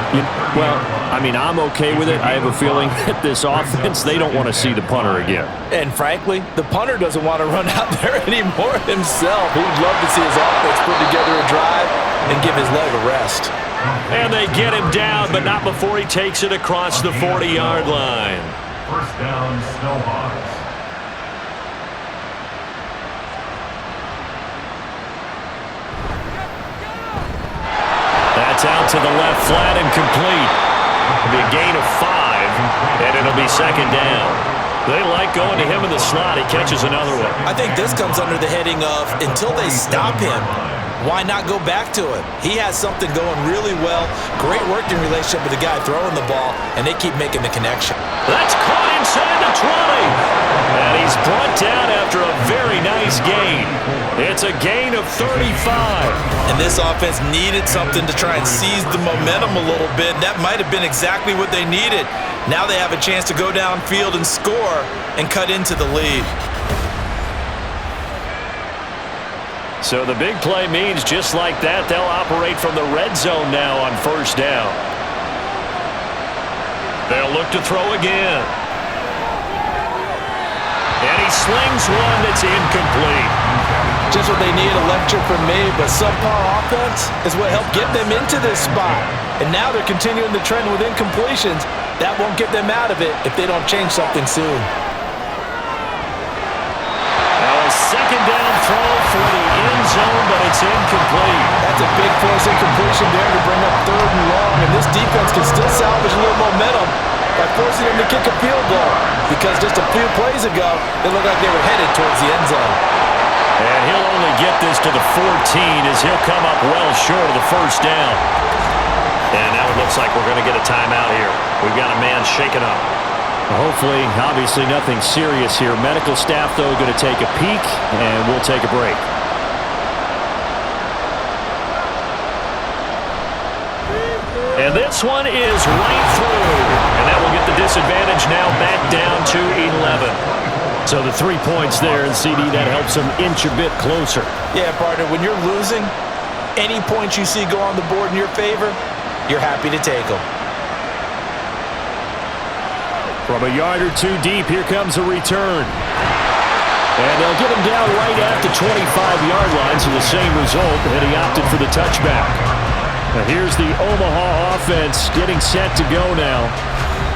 Speaker 5: Well, I mean, I'm okay with it. I have a feeling that this offense, they don't want to see the punter again.
Speaker 2: And frankly, the punter doesn't want to run out there anymore himself. He'd love to see his offense put together a drive and give his leg a rest.
Speaker 5: And they get him down, but not before he takes it across the 40-yard line.
Speaker 3: First down, Snowhawks.
Speaker 5: That's out to the left, flat and complete. It'll be a gain of 5, and it'll be second down. They like going to him in the slot. He catches another one.
Speaker 2: I think this comes under the heading of until they stop him, why not go back to it? He has something going really well. Great working relationship with the guy throwing the ball, and they keep making the connection.
Speaker 5: That's caught inside the 20. And he's brought down after a very nice gain. It's a gain of 35.
Speaker 2: And this offense needed something to try and seize the momentum a little bit. That might have been exactly what they needed. Now they have a chance to go downfield and score and cut into the lead.
Speaker 5: So the big play means just like that, they'll operate from the red zone now on first down. They'll look to throw again. And he slings one that's incomplete.
Speaker 2: Just what they need, a lecture from me, but subpar offense is what helped get them into this spot. And now they're continuing the trend with incompletions. That won't get them out of it if they don't change something soon.
Speaker 5: Second down throw for the end zone, but it's incomplete.
Speaker 2: That's a big force incompletion there to bring up 3rd and long, and this defense can still salvage a little momentum by forcing them to kick a field goal, because just a few plays ago, they looked like they were headed towards the end zone.
Speaker 5: And he'll only get this to the 14 as he'll come up well short of the first down. And now it looks like we're going to get a timeout here. We've got a man shaken up. Hopefully, obviously nothing serious here. Medical staff, though, going to take a peek, and we'll take a break. And this one is right through. And that will get the disadvantage now back down to 11. So the 3 points there, and CD, that helps them inch a bit closer.
Speaker 2: Yeah, partner, when you're losing, any points you see go on the board in your favor, you're happy to take them.
Speaker 5: From a yard or 2 deep, here comes a return. And they'll get him down right at the 25-yard line, so the same result, and he opted for the touchback. Now here's the Omaha offense getting set to go now.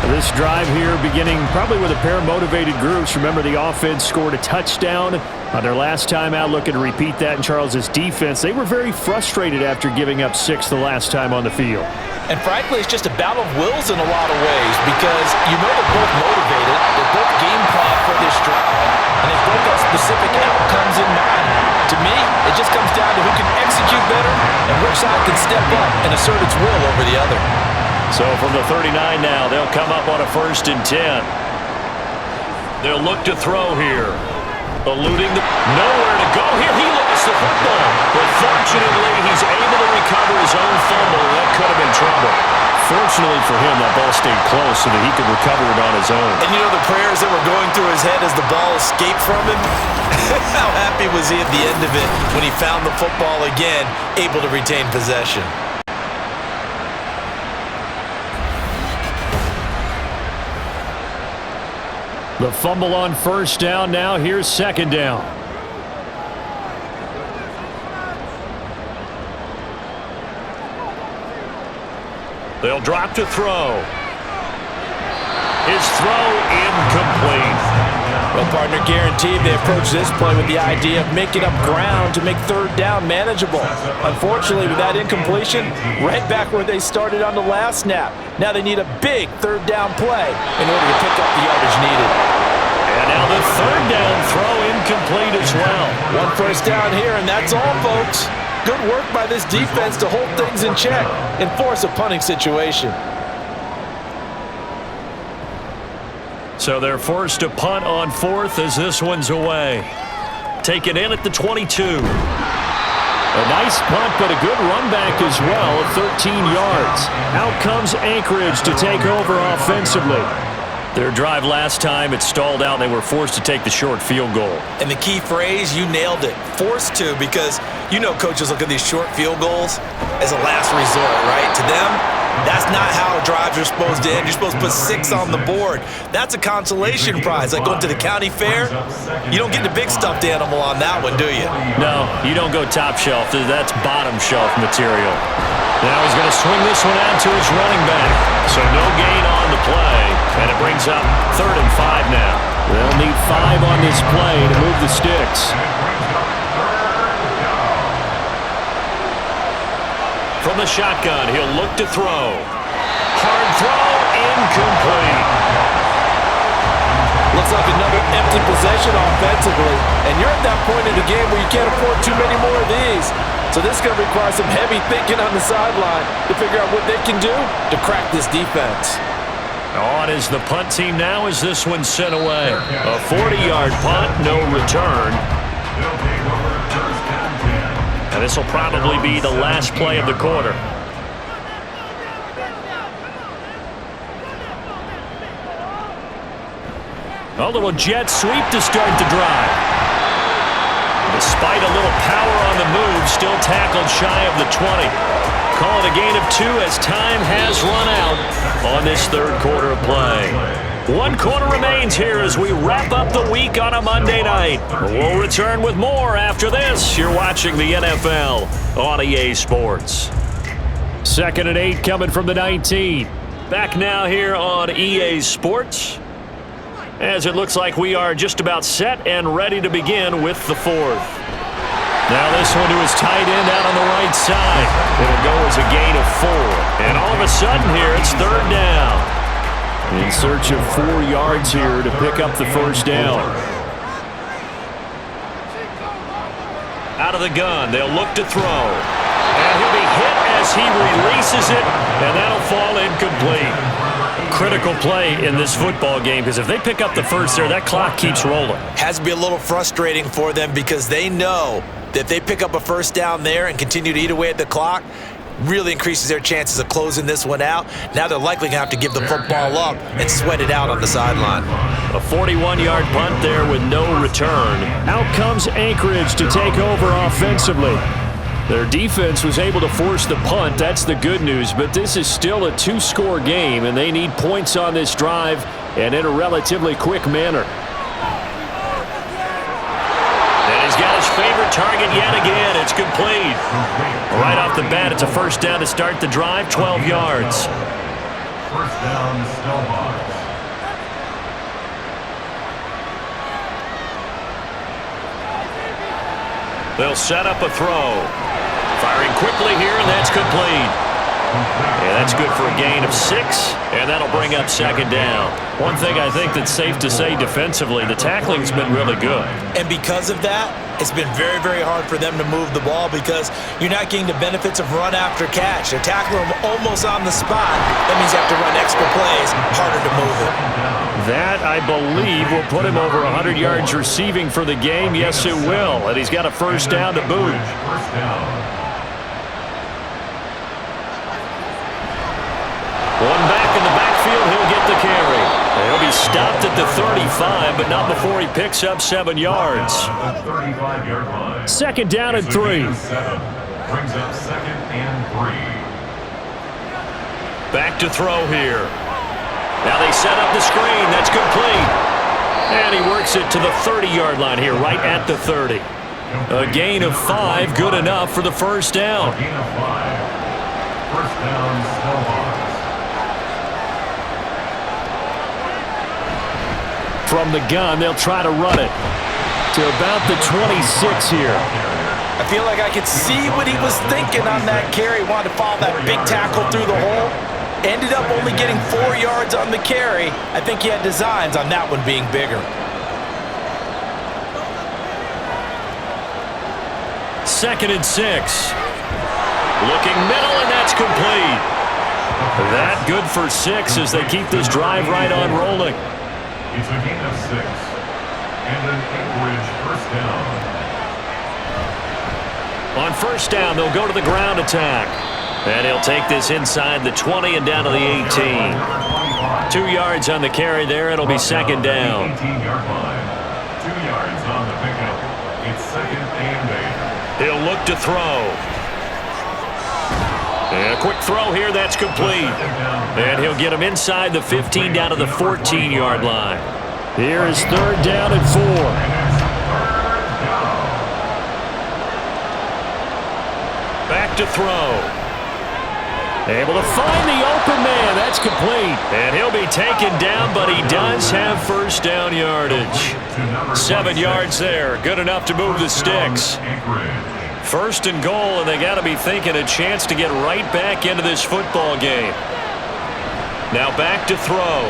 Speaker 5: This drive here beginning probably with a pair of motivated groups. Remember, the offense scored a touchdown on their last time out. Looking to repeat that in Charles's defense. They were very frustrated after giving up 6 the last time on the field.
Speaker 2: And frankly, it's just a battle of wills in a lot of ways because you know they're both motivated. They're both game plan for this drive. And they both have specific outcomes in mind. To me, it just comes down to who can execute better and which side can step up and assert its will over the other.
Speaker 1: So from the 39 now, they'll come up on a 1st and 10. They'll look to throw here. Eluding the... Nowhere to go here. He lost the football. But fortunately, he's able to recover his own fumble. That could have been trouble. Fortunately for him, that ball stayed close so that he could recover it on his own.
Speaker 2: And you know the prayers that were going through his head as the ball escaped from him? How happy was he at the end of it when he found the football again, able to retain possession?
Speaker 5: The fumble on 1st down. Now here's 2nd down.
Speaker 1: They'll drop to throw. His throw incomplete.
Speaker 4: Well, partner, guaranteed they approach this play with the idea of making up ground to make 3rd down manageable. Unfortunately, with that incompletion, right back where they started on the last snap. Now they need a big 3rd down play in order to pick up the yardage needed.
Speaker 1: And now the 3rd down throw incomplete as well.
Speaker 4: 1 first down here, and that's all, folks. Good work by this defense to hold things in check and force a punting situation.
Speaker 1: So they're forced to punt on 4th as this one's away. Taken in at the 22.
Speaker 5: A nice punt, but a good run back as well at 13 yards. Out comes Anchorage to take over offensively.
Speaker 1: Their drive last time, it stalled out. They were forced to take the short field goal.
Speaker 2: And the key phrase, you nailed it, forced to, because you know coaches look at these short field goals as a last resort, right? To them, that's not how drives are supposed to end. You're supposed to put 6 on the board. That's a consolation prize. Like going to the county fair, you don't get the big stuffed animal on that one, do you?
Speaker 1: No, you don't go top shelf. That's bottom shelf material. Now he's going to swing this one out to his running back. So no gain on the play, and it brings up 3rd and 5 now.
Speaker 5: They'll need 5 on this play to move the sticks.
Speaker 1: From the shotgun, he'll look to throw. Hard throw, incomplete.
Speaker 4: Looks like another empty possession offensively, and you're at that point in the game where you can't afford too many more of these. So this is going to require some heavy thinking on the sideline to figure out what they can do to crack this defense.
Speaker 1: On is the punt team now as this one's sent away. A 40-yard punt, no return. And this will probably be the last play of the quarter. A little jet sweep to start the drive. Despite a little power on the move, still tackled shy of the 20. Call it a gain of 2 as time has run out on this 3rd quarter of play. 1 quarter remains here as we wrap up the week on a Monday night. We'll return with more after this. You're watching the NFL on EA Sports.
Speaker 5: 2nd and 8 coming from the 19.
Speaker 1: Back now here on EA Sports, as it looks like we are just about set and ready to begin with the 4th. Now this one to his tight end out on the right side. It'll go as a gain of 4. And all of a sudden here, it's 3rd down.
Speaker 5: In search of 4 yards here to pick up the 1st down.
Speaker 1: Out of the gun, they'll look to throw. And he'll be hit as he releases it, and that'll fall incomplete. Critical play in this football game, because if they pick up the 1st there, that clock keeps rolling.
Speaker 2: Has to be a little frustrating for them because they know that if they pick up a 1st down there and continue to eat away at the clock, really increases their chances of closing this one out. Now they're likely going to have to give the football up and sweat it out on the sideline.
Speaker 1: A 41-yard punt there with no return.
Speaker 5: Out comes Anchorage to take over offensively. Their defense was able to force the punt. That's the good news, but this is still a 2-score game, and they need points on this drive and in a relatively quick manner.
Speaker 1: And he's got his favorite target yet again. It's complete. Right off the bat, it's a 1st down to start the drive, 12 yards.
Speaker 3: down, Snowhawks.
Speaker 1: They'll set up a throw. Firing quickly here, and that's complete. Yeah, that's good for a gain of 6, and that'll bring up second down. One thing I think that's safe to say defensively, the tackling's been really good.
Speaker 4: And because of that, it's been very, very hard for them to move the ball because you're not getting the benefits of run after catch. They're tackling them almost on the spot. That means you have to run extra plays, harder to move it.
Speaker 5: That, I believe, will put him over 100 yards receiving for the game. Yes, it will. And he's got a first down to boot.
Speaker 3: First down.
Speaker 1: One back in the backfield, he'll get the carry. He'll be stopped at the 35, but not before he picks up 7 yards.
Speaker 3: At the 35-yard line.
Speaker 5: Second down and 3.
Speaker 3: Brings up second and 3.
Speaker 1: Back to throw here. Now they set up the screen. That's complete. And he works it to the 30-yard line here, right at the 30. A gain of 5, good enough for the first down.
Speaker 3: Gain of 5. First down, Snowhawks.
Speaker 5: From the gun, they'll try to run it to about the 26 here.
Speaker 4: I feel like I could see what he was thinking on that carry. Wanted to follow that big tackle through the hole. Ended up only getting 4 yards on the carry. I think he had designs on that one being bigger.
Speaker 1: Second and 6. Looking middle, and that's complete. That good for 6 as they keep this drive right on rolling.
Speaker 3: It's a gain of 6. And an Anchorage first down.
Speaker 1: On first down, they'll go to the ground attack. And he'll take this inside the 20 and down to the 18. 2 yards on the carry there. It'll be second down.
Speaker 3: 18-yard line. 2 yards on the pickup. It's second and 8.
Speaker 1: He'll look to throw. And a quick throw here, that's complete. And he'll get him inside the 15 down to the 14-yard line.
Speaker 5: Here is third down and 4.
Speaker 1: Back to throw. Able to find the open man. That's complete. And he'll be taken down, but he does have first down yardage. 7 yards there. Good enough to move the sticks. First and goal, and they got to be thinking a chance to get right back into this football game. Now back to throw.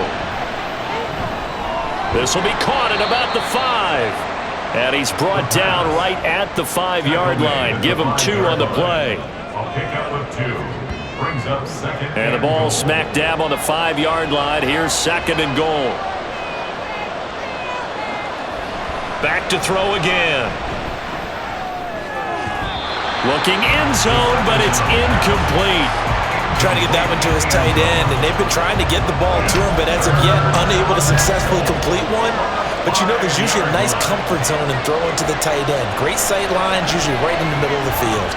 Speaker 1: This will be caught at about the 5. And he's brought down right at the 5-yard line. Give him 2 on the play.
Speaker 3: I'll pick up with 2. Brings up second.
Speaker 1: And the ball smack dab on the 5-yard line. Here's second and goal. Back to throw again. Looking end zone, but it's incomplete.
Speaker 4: Trying to get that one to his tight end, and they've been trying to get the ball to him, but as of yet, unable to successfully complete one. But you know, there's usually a nice comfort zone in throwing to the tight end. Great sight lines, usually right in the middle of the field.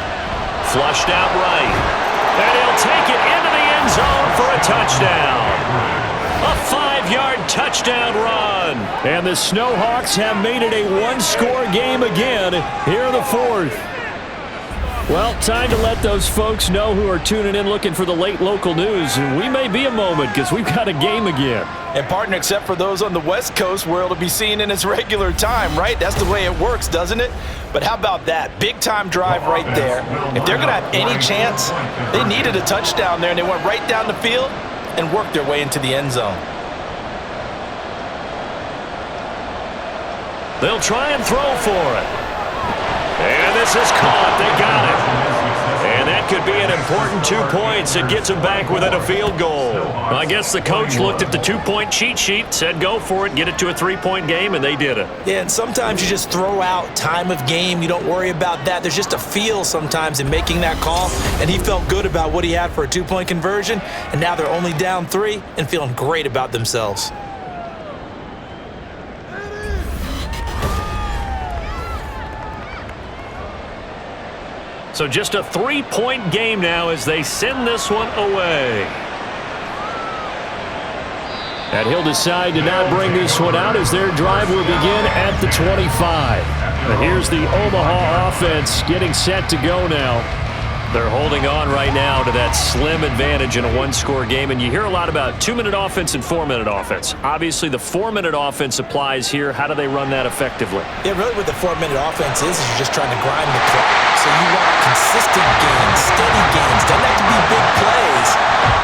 Speaker 1: Flushed out right. And he'll take it into the end zone for a touchdown. A 5-yard touchdown run.
Speaker 5: And the Snowhawks have made it a one-score game again here in the 4th. Well, time to let those folks know who are tuning in looking for the late local news. We may be a moment because we've got a game again.
Speaker 4: And partner, except for those on the West Coast where it'll be seen in its regular time, right? That's the way it works, doesn't it? But how about that? Big time drive right there. If they're going to have any chance, they needed a touchdown there, and they went right down the field and worked their way into the end zone.
Speaker 1: They'll try and throw for it. And this is caught. They got it. And that could be an important 2 points. It gets them back within a field goal. Well, I guess the coach looked at the 2-point cheat sheet, said go for it, get it to a 3-point game, and they did it.
Speaker 4: Yeah, and sometimes you just throw out time of game. You don't worry about that. There's just a feel sometimes in making that call, and he felt good about what he had for a 2-point conversion, and now they're only down 3 and feeling great about themselves.
Speaker 1: So just a 3-point game now as they send this one away.
Speaker 5: And he'll decide to not bring this one out as their drive will begin at the 25. And here's the Omaha offense getting set to go now.
Speaker 1: They're holding on right now to that slim advantage in a one-score game, and you hear a lot about 2-minute offense and 4-minute offense. Obviously, the 4-minute offense applies here. How do they run that effectively?
Speaker 4: Yeah, really what the 4-minute offense is you're just trying to grind the clock. So you want consistent gains, steady gains. Doesn't have to be big plays,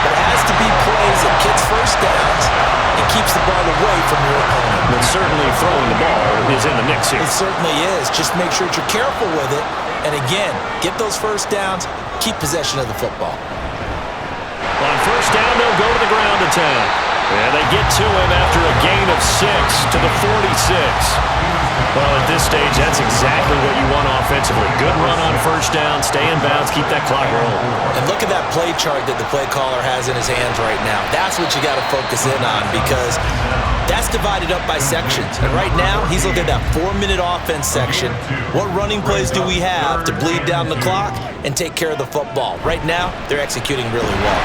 Speaker 4: but it has to be plays that gets first downs and keeps the ball away from your opponent.
Speaker 1: But certainly throwing the ball is in the mix here.
Speaker 4: It certainly is. Just make sure that you're careful with it. And again, get those first downs, keep possession of the football.
Speaker 1: On first down, they'll go to the ground attack. And they get to him after a gain of 6 to the 46. Well, at this stage, that's exactly what you want offensively. Good run on first down, stay in bounds, keep that clock rolling.
Speaker 4: And look at that play chart that the play caller has in his hands right now. That's what you got to focus in on because that's divided up by sections. And right now, he's looking at that 4-minute offense section. What running plays do we have to bleed down the clock and take care of the football? Right now, they're executing really well.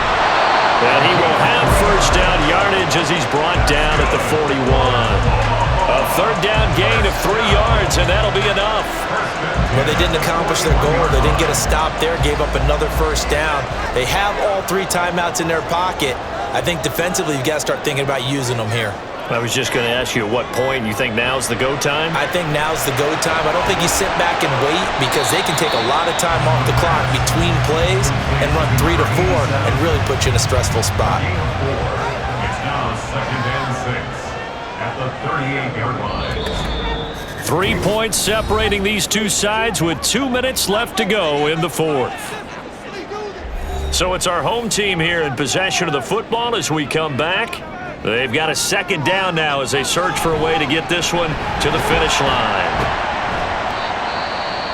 Speaker 1: And he will have first down yardage as he's brought down at the 41. A third down gain of 3 yards, and that'll be enough.
Speaker 4: Well, they didn't accomplish their goal. They didn't get a stop there, gave up another first down. They have all 3 timeouts in their pocket. I think defensively, you've got to start thinking about using them here.
Speaker 1: I was just going to ask you at what point you think now's the go time?
Speaker 4: I think now's the go time. I don't think you sit back and wait because they can take a lot of time off the clock between plays and run 3 to 4 and really put you in a stressful spot.
Speaker 3: It's now 2nd and 6 at the 38-yard line.
Speaker 1: 3 points separating these two sides with 2 minutes left to go in the fourth. So it's our home team here in possession of the football as we come back. They've got a second down now as they search for a way to get this one to the finish line.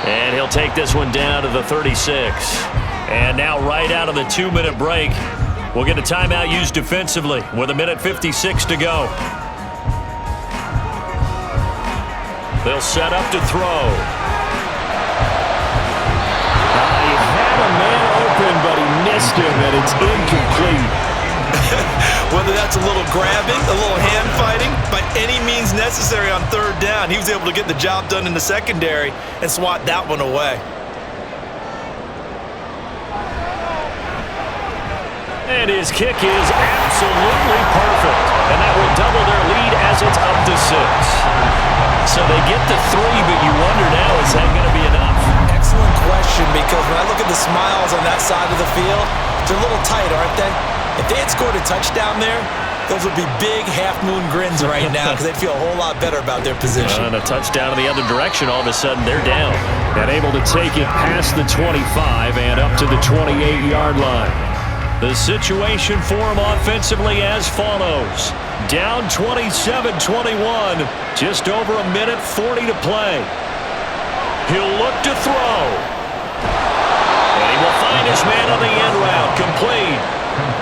Speaker 1: And he'll take this one down to the 36. And now right out of the 2-minute break, we'll get a timeout used defensively with 1:56 to go. They'll set up to throw.
Speaker 5: He had a man open, but he missed him, and it's incomplete.
Speaker 2: Whether that's a little grabbing, a little hand fighting, by any means necessary on third down, he was able to get the job done in the secondary and swat that one away.
Speaker 1: And his kick is absolutely perfect. And that will double their lead as it's up to 6. So they get to 3, but you wonder now, is that going to be enough?
Speaker 4: Excellent question because when I look at the smiles on that side of the field, they're a little tight, aren't they? If they had scored a touchdown there, those would be big half-moon grins right now because they'd feel a whole lot better about their position.
Speaker 1: And a touchdown in the other direction, all of a sudden they're down.
Speaker 5: And able to take it past the 25 and up to the 28-yard line.
Speaker 1: The situation for him offensively as follows. Down 27-21, just over 1:40 to play. He'll look to throw. And he will find his man on the end route, complete.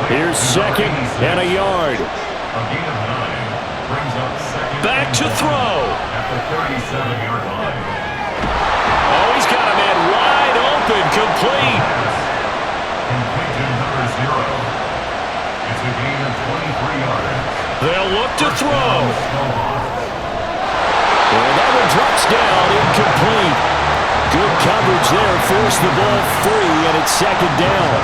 Speaker 5: Here's 2nd and a yard.
Speaker 3: A gain of 9 brings up 2nd.
Speaker 1: Back to throw.
Speaker 3: At the 37-yard line.
Speaker 1: Oh, he's got a man wide open, complete.
Speaker 3: Complete to number 0. It's a gain of 23 yards.
Speaker 1: They'll look to throw.
Speaker 5: And that one drops down, incomplete. Good coverage there, forced the ball free, and it's 2nd down.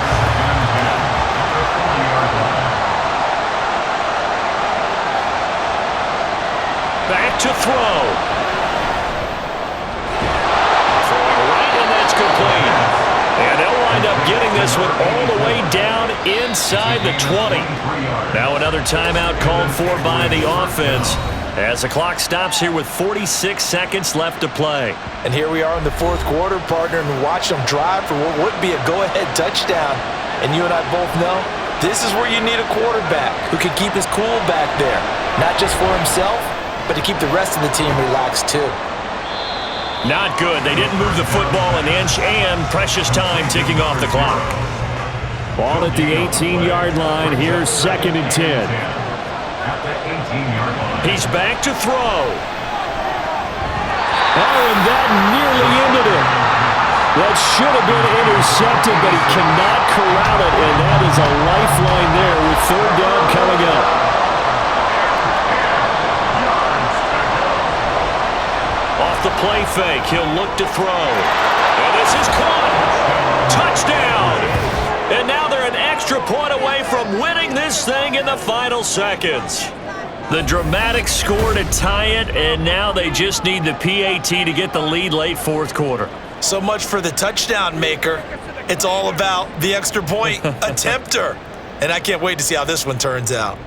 Speaker 1: Back to throw. Throwing right, and that's complete. And they'll wind up getting this one all the way down inside the 20. Now another timeout called for by the offense as the clock stops here with 46 seconds left to play.
Speaker 4: And here we are in the fourth quarter, partner, and watch them drive for what would be a go-ahead touchdown. And you and I both know this is where you need a quarterback who can keep his cool back there, not just for himself, but to keep the rest of the team relaxed too.
Speaker 1: Not good. They didn't move the football an inch, and precious time ticking off the clock.
Speaker 5: Ball at the 18-yard line. Here's 2nd and 10.
Speaker 3: At the 18-yard line.
Speaker 1: He's back to throw.
Speaker 5: Oh, and that nearly ended it. That should have been intercepted, but he cannot corral it, and that is a lifeline there with 3rd down coming up.
Speaker 1: Off the play fake, he'll look to throw. And this is caught. Touchdown! And now they're an extra point away from winning this thing in the final seconds. The dramatic score to tie it, and now they just need the PAT to get the lead late fourth quarter.
Speaker 2: So much for the touchdown maker. It's all about the extra point attempter. And I can't wait to see how this one turns out.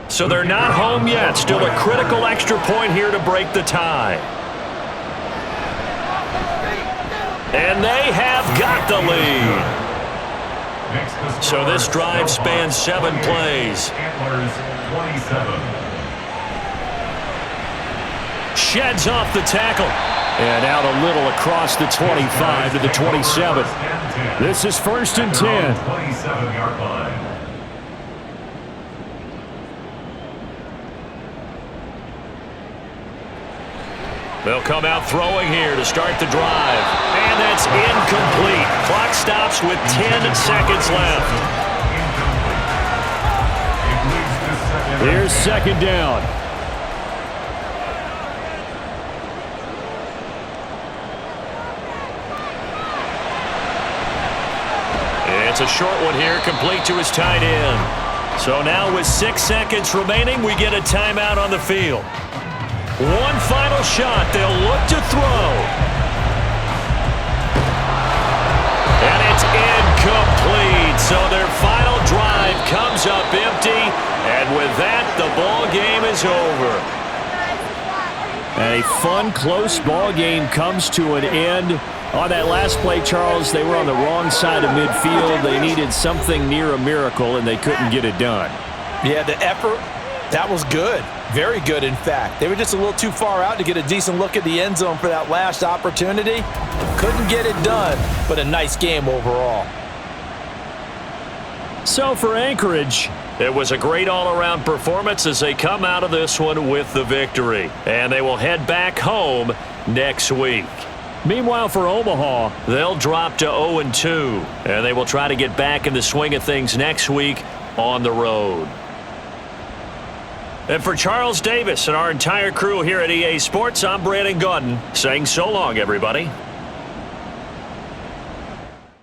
Speaker 1: So they're not home yet. Still a critical extra point here to break the tie. And they have got the lead. So this drive spans 7 plays.
Speaker 3: Antlers 27.
Speaker 1: Sheds off the tackle.
Speaker 5: And out a little across the 25 to the 27. This is 1st and 10.
Speaker 3: 27-yard line.
Speaker 1: They'll come out throwing here to start the drive. And that's incomplete. Clock stops with 10 seconds left.
Speaker 5: Here's 2nd down.
Speaker 1: It's a short one here, complete to his tight end. So now with 6 seconds remaining, we get a timeout on the field. One final shot. They'll look to throw. And it's incomplete. So their final drive comes up empty. And with that, the ball game is over.
Speaker 5: And a fun, close ball game comes to an end. On that last play, Charles, they were on the wrong side of midfield. They needed something near a miracle, and they couldn't get it done.
Speaker 4: Yeah, the effort, that was good. Very good, in fact. They were just a little too far out to get a decent look at the end zone for that last opportunity. Couldn't get it done, but a nice game overall.
Speaker 5: So for Anchorage,
Speaker 1: it was a great all-around performance as they come out of this one with the victory. And they will head back home next week.
Speaker 5: Meanwhile, for Omaha,
Speaker 1: they'll drop to 0-2, and they will try to get back in the swing of things next week on the road. And for Charles Davis and our entire crew here at EA Sports, I'm Brandon Gaudin saying so long, everybody.